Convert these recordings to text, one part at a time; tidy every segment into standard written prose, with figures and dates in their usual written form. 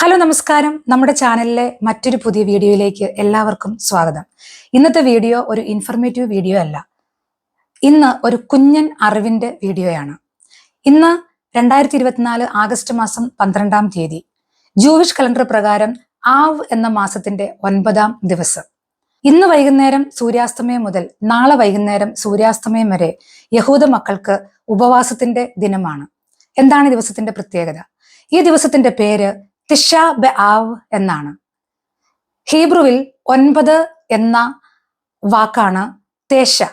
Hello നമസ്കാരം. നമ്മുടെ ചാനലിലെ മറ്റൊരു പുതിയ വീഡിയോയിലേക്ക് എല്ലാവർക്കും സ്വാഗതം. ഇന്നത്തെ വീഡിയോ ഒരു ഇൻഫർമേറ്റീവ് വീഡിയോ അല്ല. ഇന്ന് ഒരു കുഞ്ഞൻ അറിവിന്റെ വീഡിയോയാണ്. ഇന്ന് 2024 ആഗസ്റ്റ് മാസം 12-ാം തീയതി ജൂവിഷ് കലണ്ടർ പ്രകാരം ആവ് എന്ന മാസത്തിന്റെ 9-ാം ദിവസം. ഇന്ന് വൈകുന്നേരം സൂര്യാസ്തമയം മുതൽ നാളെ വൈകുന്നേരം സൂര്യാസ്തമയം വരെ യഹൂദ മക്കൾക്ക് ഉപവാസത്തിന്റെ ദിനമാണ്. എന്താണ് ഈ ദിവസത്തിന്റെ പ്രത്യേകത? ഈ ദിവസത്തിന്റെ പേര് തിഷ ബെ ആവ് എന്നാണ്. ഹീബ്രുവിൽ 9 എന്ന വാക്കാണ് തേശ.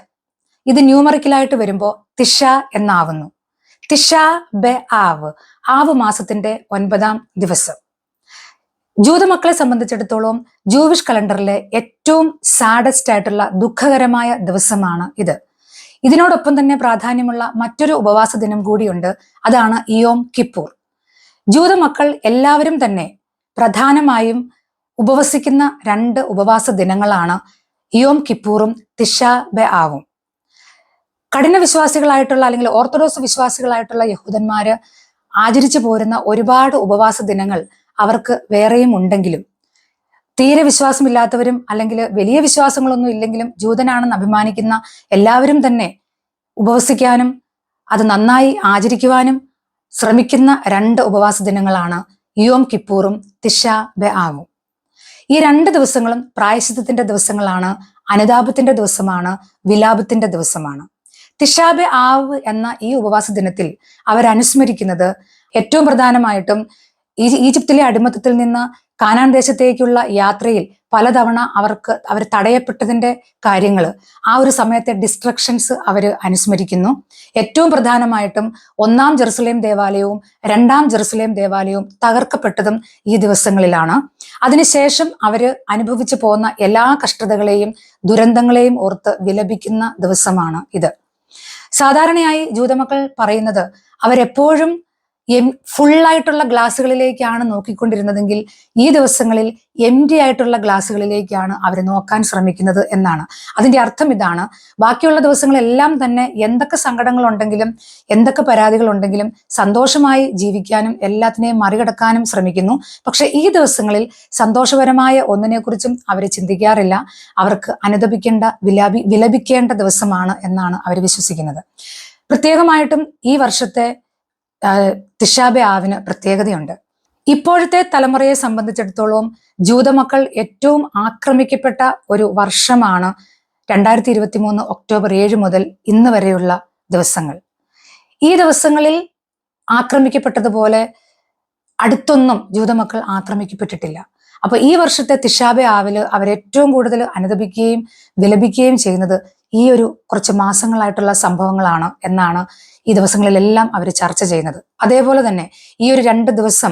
ഇത് ന്യൂമറിക്കലായിട്ട് വരുമ്പോൾ തിഷ എന്നാവുന്നു. തിഷ ബെ ആവ്, ആവ് മാസത്തിന്റെ 9-ാം ദിവസം. ജൂതമക്കളെ സംബന്ധിച്ചിടത്തോളം ജൂവിഷ് കലണ്ടറിലെ ഏറ്റവും സാഡസ്റ്റ് ആയിട്ടുള്ള ദുഃഖകരമായ ദിവസമാണ് ഇത്. ഇതിനോടൊപ്പം തന്നെ പ്രാധാന്യമുള്ള മറ്റൊരു ഉപവാസ ദിനം കൂടിയുണ്ട്. അതാണ് യോം കിപ്പൂർ. ജൂതമക്കൾ എല്ലാവരും തന്നെ പ്രധാനമായും ഉപവസിക്കുന്ന 2 ഉപവാസ ദിനങ്ങളാണ് യോം കിപ്പൂറും തിഷ ബെ ആവും. കഠിന വിശ്വാസികളായിട്ടുള്ള അല്ലെങ്കിൽ ഓർത്തഡോക്സ് വിശ്വാസികളായിട്ടുള്ള യഹൂദന്മാര് ആചരിച്ചു പോരുന്ന ഒരുപാട് ഉപവാസ ദിനങ്ങൾ അവർക്ക് വേറെയും ഉണ്ടെങ്കിലും, തീരെ വിശ്വാസമില്ലാത്തവരും അല്ലെങ്കിൽ വലിയ വിശ്വാസങ്ങളൊന്നും ഇല്ലെങ്കിലും ജൂതനാണെന്ന് അഭിമാനിക്കുന്ന എല്ലാവരും തന്നെ ഉപവസിക്കാനും അത് നന്നായി ആചരിക്കുവാനും ശ്രമിക്കുന്ന 2 ഉപവാസ ദിനങ്ങളാണ് യോം കിപ്പൂറും തിഷ ബെ ആവും. ഈ 2 ദിവസങ്ങളും പ്രായശ്ചിത്തത്തിന്റെ ദിവസങ്ങളാണ്, അനുതാപത്തിന്റെ ദിവസമാണ്, വിലാപത്തിന്റെ ദിവസമാണ്. തിഷ ബെ ആവ് എന്ന ഈ ഉപവാസ ദിനത്തിൽ അവരനുസ്മരിക്കുന്നത് ഏറ്റവും പ്രധാനമായിട്ടും ഈജിപ്തിലെ അടിമത്തത്തിൽ നിന്ന് കാനാൻ ദേശത്തേക്കുള്ള യാത്രയിൽ പലതവണ അവർ തടയപ്പെട്ടതിന്റെ കാര്യങ്ങൾ, ആ ഒരു സമയത്തെ ഡിസ്ട്രക്ഷൻസ് അവർ അനുസ്മരിക്കുന്നു. ഏറ്റവും പ്രധാനമായിട്ടും 1-ാം ജെറുസലേം ദേവാലയവും 2-ാം ജെറുസലേം ദേവാലയവും തകർക്കപ്പെട്ടതും ഈ ദിവസങ്ങളിലാണ്. അതിനുശേഷം അവര് അനുഭവിച്ചു പോകുന്ന എല്ലാ കഷ്ടതകളെയും ദുരന്തങ്ങളെയും ഓർത്ത് വിലപിക്കുന്ന ദിവസമാണ് ഇത്. സാധാരണയായി ജൂതമക്കൾ പറയുന്നത് അവരെപ്പോഴും ഫുള്ളായിട്ടുള്ള ഗ്ലാസ്സുകളിലേക്കാണ് നോക്കിക്കൊണ്ടിരുന്നതെങ്കിൽ ഈ ദിവസങ്ങളിൽ എംറ്റി ആയിട്ടുള്ള ഗ്ലാസ്സുകളിലേക്കാണ് അവർ നോക്കാൻ ശ്രമിക്കുന്നത് എന്നാണ്. അതിന്റെ അർത്ഥം ഇതാണ്: ബാക്കിയുള്ള ദിവസങ്ങളെല്ലാം തന്നെ എന്തൊക്കെ സങ്കടങ്ങളുണ്ടെങ്കിലും എന്തൊക്കെ പരാതികളുണ്ടെങ്കിലും സന്തോഷമായി ജീവിക്കാനും എല്ലാത്തിനെയും മറികടക്കാനും ശ്രമിക്കുന്നു. പക്ഷെ ഈ ദിവസങ്ങളിൽ സന്തോഷപരമായ ഒന്നിനെക്കുറിച്ചും അവർ ചിന്തിക്കാറില്ല. അവർക്ക് അനുതപിക്കേണ്ട, വിലപിക്കേണ്ട ദിവസമാണ് എന്നാണ് അവർ വിശ്വസിക്കുന്നത്. പ്രത്യേകമായിട്ടും ഈ വർഷത്തെ തിഷ ബെ ആവിന് പ്രത്യേകതയുണ്ട്. ഇപ്പോഴത്തെ തലമുറയെ സംബന്ധിച്ചിടത്തോളം ജൂതമക്കൾ ഏറ്റവും ആക്രമിക്കപ്പെട്ട ഒരു വർഷമാണ് 2023 ഒക്ടോബർ 7 മുതൽ ഇന്ന് വരെയുള്ള ദിവസങ്ങൾ. ഈ ദിവസങ്ങളിൽ ആക്രമിക്കപ്പെട്ടതുപോലെ അടുത്തൊന്നും ജൂതമക്കൾ ആക്രമിക്കപ്പെട്ടിട്ടില്ല. അപ്പൊ ഈ വർഷത്തെ തിഷ ബെ ആവില് അവരേറ്റവും കൂടുതൽ അനുതപിക്കുകയും വിലപിക്കുകയും ചെയ്യുന്നത് ഈ ഒരു കുറച്ച് മാസങ്ങളായിട്ടുള്ള സംഭവങ്ങളാണ് എന്നാണ് ഈ ദിവസങ്ങളിലെല്ലാം അവർ ചർച്ച ചെയ്യുന്നത്. അതേപോലെ തന്നെ ഈ ഒരു 2 ദിവസം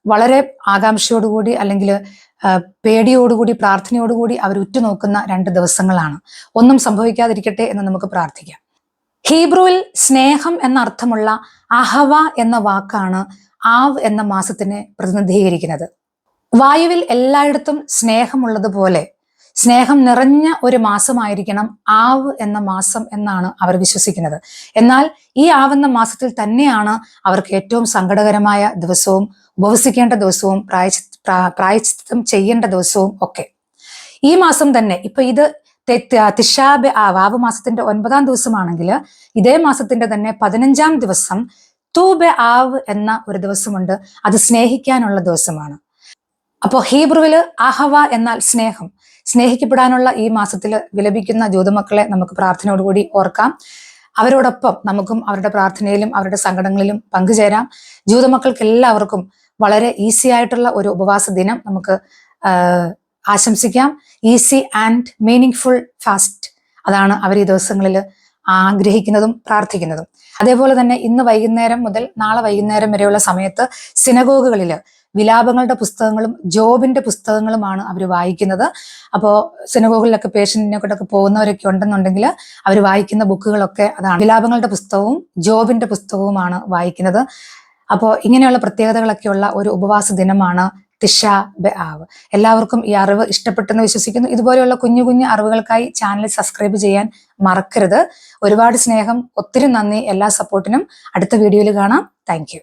വളരെ ആകാംക്ഷയോടുകൂടി അല്ലെങ്കിൽ പേടിയോടുകൂടി പ്രാർത്ഥനയോടുകൂടി അവർ ഉറ്റുനോക്കുന്ന 2 ദിവസങ്ങളാണ്. ഒന്നും സംഭവിക്കാതിരിക്കട്ടെ എന്ന് നമുക്ക് പ്രാർത്ഥിക്കാം. ഹീബ്രുവിൽ സ്നേഹം എന്ന അർത്ഥമുള്ള അഹവ എന്ന വാക്കാണ് ആവ് എന്ന മാസത്തിനെ പ്രതിനിധീകരിക്കുന്നത്. വായുവിൽ എല്ലായിടത്തും സ്നേഹമുള്ളതുപോലെ സ്നേഹം നിറഞ്ഞ ഒരു മാസമായിരിക്കണം ആവ് എന്ന മാസം എന്നാണ് അവർ വിശ്വസിക്കുന്നത്. എന്നാൽ ഈ ആവെന്ന മാസത്തിൽ തന്നെയാണ് അവർക്ക് ഏറ്റവും സങ്കടകരമായ ദിവസവും ഉപവസിക്കേണ്ട ദിവസവും പ്രായശ്ചിത്തം ചെയ്യേണ്ട ദിവസവും ഒക്കെ. ഈ മാസം തന്നെ ഇപ്പൊ ഇത് തിഷ ബെ ആവ്, ആവ് മാസത്തിന്റെ 9-ാം ദിവസമാണെങ്കിൽ ഇതേ മാസത്തിന്റെ തന്നെ 15-ാം ദിവസം തു ബെ ആവ് എന്ന ഒരു ദിവസമുണ്ട്. അത് സ്നേഹിക്കാനുള്ള ദിവസമാണ്. അപ്പോൾ ഹീബ്രുവില് അഹവ എന്നാൽ സ്നേഹം. സ്നേഹിക്കപ്പെടാനുള്ള ഈ മാസത്തിൽ വിലപിക്കുന്ന ജൂതമക്കളെ നമുക്ക് പ്രാർത്ഥനയോടുകൂടി ഓർക്കാം. അവരോടൊപ്പം നമുക്കും അവരുടെ പ്രാർത്ഥനയിലും അവരുടെ സങ്കടങ്ങളിലും പങ്കുചേരാം. ജൂതമക്കൾക്ക് എല്ലാവർക്കും വളരെ ഈസി ആയിട്ടുള്ള ഒരു ഉപവാസ ദിനം നമുക്ക് ആശംസിക്കാം. ഈസി ആൻഡ് മീനിങ് ഫാസ്റ്റ്, അതാണ് അവർ ഈ ദിവസങ്ങളിൽ ആഗ്രഹിക്കുന്നതും പ്രാർത്ഥിക്കുന്നതും. അതേപോലെ തന്നെ ഇന്ന് വൈകുന്നേരം മുതൽ നാളെ വൈകുന്നേരം വരെയുള്ള സമയത്ത് സിനഗോഗുകളിൽ വിലാപങ്ങളുടെ പുസ്തകങ്ങളും ജോബിന്റെ പുസ്തകങ്ങളുമാണ് അവർ വായിക്കുന്നത്. അപ്പോൾ സിനഗോഗിലൊക്കെ പേഷ്യന്റിനെ കൊണ്ടൊക്കെ പോകുന്നവരൊക്കെ ഉണ്ടെന്നുണ്ടെങ്കിൽ അവർ വായിക്കുന്ന ബുക്കുകളൊക്കെ അതാണ്. വിലാപങ്ങളുടെ പുസ്തകവും ജോബിന്റെ പുസ്തകവുമാണ് വായിക്കുന്നത്. അപ്പോൾ ഇങ്ങനെയുള്ള പ്രത്യേകതകളൊക്കെയുള്ള ഒരു ഉപവാസ ദിനമാണ് തിഷ ബെ ആവ്. എല്ലാവർക്കും ഈ അറിവ് ഇഷ്ടപ്പെട്ടെന്ന് വിശ്വസിക്കുന്നു. ഇതുപോലെയുള്ള കുഞ്ഞു കുഞ്ഞു അറിവുകൾക്കായി ചാനൽ സബ്സ്ക്രൈബ് ചെയ്യാൻ മറക്കരുത്. ഒരുപാട് സ്നേഹം, ഒത്തിരി നന്ദി എല്ലാ സപ്പോർട്ടിനും. അടുത്ത വീഡിയോയിൽ കാണാം. Thank you.